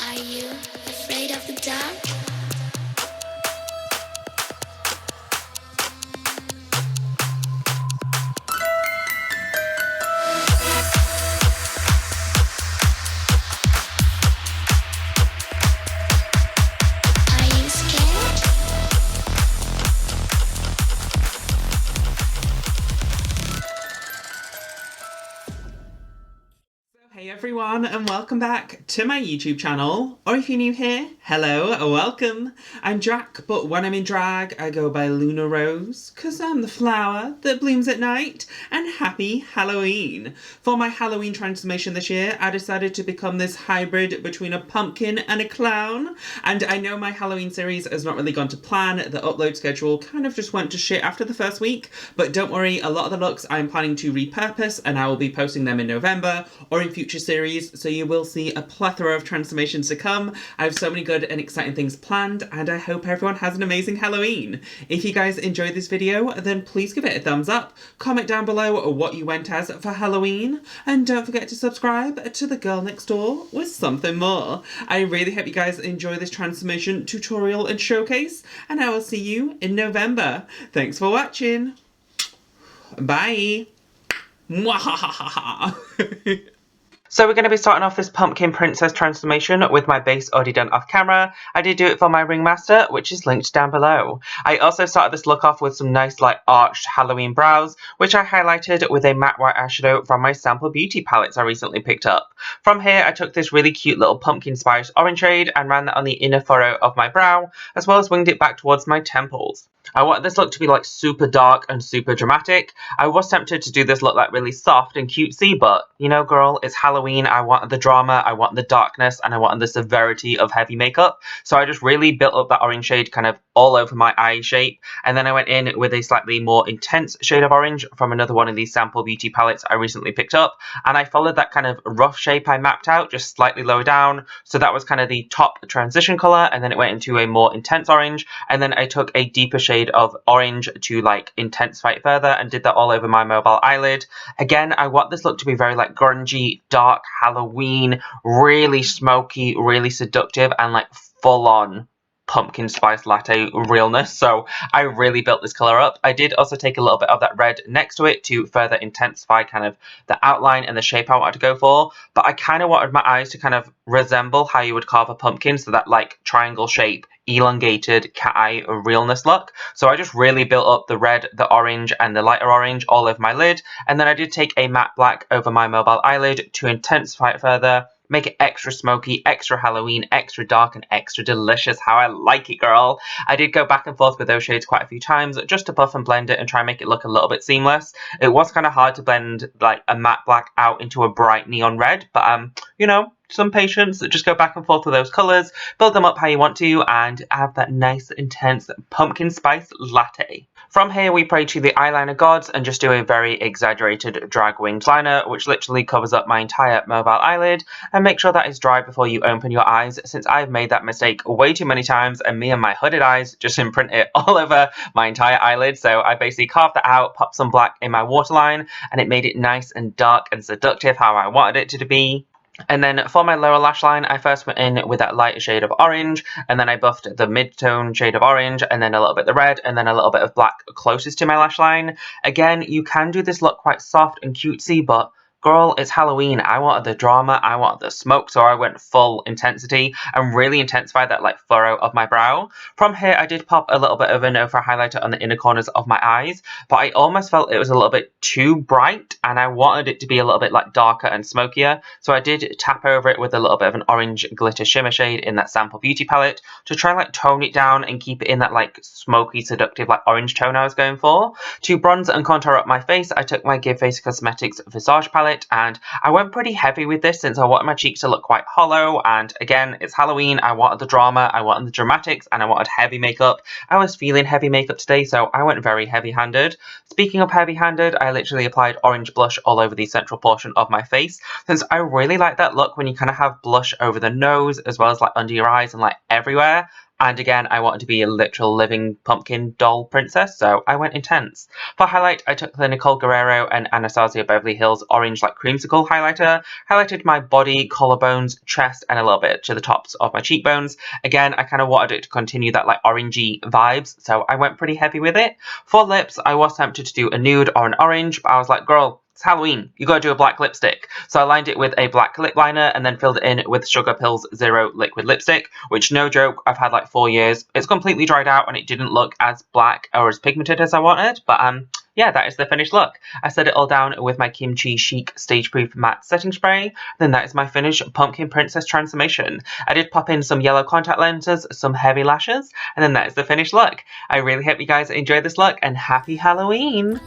Are you afraid of the dark? Are you scared? Hey everyone, and welcome back to my YouTube channel, or if you're new here, hello, welcome. I'm Jack, but when I'm in drag, I go by Luna Rose, cause I'm the flower that blooms at night, and happy Halloween. For my Halloween transformation this year, I decided to become this hybrid between a pumpkin and a clown, and I know my Halloween series has not really gone to plan. The upload schedule kind of just went to shit after the first week, but don't worry, a lot of the looks I'm planning to repurpose, and I will be posting them in November, or in future series, so you will see a plethora of transformations to come. I have so many good and exciting things planned, and I hope everyone has an amazing Halloween. If you guys enjoyed this video, then please give it a thumbs up, comment down below what you went as for Halloween, and don't forget to subscribe to the girl next door with something more. I really hope you guys enjoy this transformation tutorial and showcase, and I will see you in November. Thanks for watching. Bye. Mwahahaha. So we're going to be starting off this pumpkin princess transformation with my base already done off camera. I did do it for my ringmaster, which is linked down below. I also started this look off with some nice like arched Halloween brows, which I highlighted with a matte white eyeshadow from my sample beauty palettes I recently picked up. From here I took this really cute little pumpkin spice orange shade and ran that on the inner furrow of my brow, as well as winged it back towards my temples. I wanted this look to be like super dark and super dramatic. I was tempted to do this look like really soft and cutesy, but you know girl, it's Halloween, I wanted the drama, I wanted the darkness, and I wanted the severity of heavy makeup. So I just really built up that orange shade kind of all over my eye shape, and then I went in with a slightly more intense shade of orange from another one of these sample beauty palettes I recently picked up, and I followed that kind of rough shape I mapped out, just slightly lower down, so that was kind of the top transition colour, and then it went into a more intense orange, and then I took a deeper shade of orange to like intensify it further and did that all over my mobile eyelid. Again, I want this look to be very like grungy, dark, Halloween, really smoky, really seductive, and like full on pumpkin spice latte realness, so I really built this colour up. I did also take a little bit of that red next to it to further intensify kind of the outline and the shape I wanted to go for, but I kind of wanted my eyes to kind of resemble how you would carve a pumpkin, so that like triangle shape, elongated cat eye realness look. So I just really built up the red, the orange, and the lighter orange all over my lid, and then I did take a matte black over my mobile eyelid to intensify it further, make it extra smoky, extra Halloween, extra dark, and extra delicious. How I like it, girl. I did go back and forth with those shades quite a few times just to buff and blend it and try and make it look a little bit seamless. It was kind of hard to blend like a matte black out into a bright neon red, but you know, some patience, just go back and forth with those colours, build them up how you want to, and have that nice, intense pumpkin spice latte. From here, we pray to the eyeliner gods and just do a very exaggerated drag winged liner, which literally covers up my entire mobile eyelid, and make sure that is dry before you open your eyes, since I've made that mistake way too many times, and me and my hooded eyes just imprint it all over my entire eyelid. So I basically carved that out, popped some black in my waterline, and it made it nice and dark and seductive how I wanted it to be. And then for my lower lash line, I first went in with that lighter shade of orange, and then I buffed the mid-tone shade of orange, and then a little bit of the red, and then a little bit of black closest to my lash line. Again, you can do this look quite soft and cutesy, but girl, it's Halloween. I wanted the drama, I wanted the smoke, so I went full intensity and really intensified that like furrow of my brow. From here, I did pop a little bit of a no for highlighter on the inner corners of my eyes, but I almost felt it was a little bit too bright, and I wanted it to be a little bit like darker and smokier, so I did tap over it with a little bit of an orange glitter shimmer shade in that sample beauty palette to try and like tone it down and keep it in that like smoky, seductive like orange tone I was going for. To bronze and contour up my face, I took my Give Face Cosmetics Visage palette, and I went pretty heavy with this since I wanted my cheeks to look quite hollow, and again, it's Halloween, I wanted the drama, I wanted the dramatics, and I wanted heavy makeup. I was feeling heavy makeup today, so I went very heavy-handed. Speaking of heavy-handed, I literally applied orange blush all over the central portion of my face, since I really like that look when you kind of have blush over the nose, as well as like under your eyes and like everywhere. And again, I wanted to be a literal living pumpkin doll princess, so I went intense. For highlight, I took the Nicole Guerrero and Anastasia Beverly Hills Orange like creamsicle highlighter, highlighted my body, collarbones, chest, and a little bit to the tops of my cheekbones. Again, I kind of wanted it to continue that like orangey vibes, so I went pretty heavy with it. For lips, I was tempted to do a nude or an orange, but I was like, girl, it's Halloween, you gotta do a black lipstick. So I lined it with a black lip liner and then filled it in with Sugar Pills Zero liquid lipstick, which, no joke, I've had like 4 years. It's completely dried out and it didn't look as black or as pigmented as I wanted, but yeah, that is the finished look. I set it all down with my Kimchi Chic Stage Proof Matte Setting Spray. Then that is my finished Pumpkin Princess transformation. I did pop in some yellow contact lenses, some heavy lashes, and then that is the finished look. I really hope you guys enjoyed this look, and happy Halloween!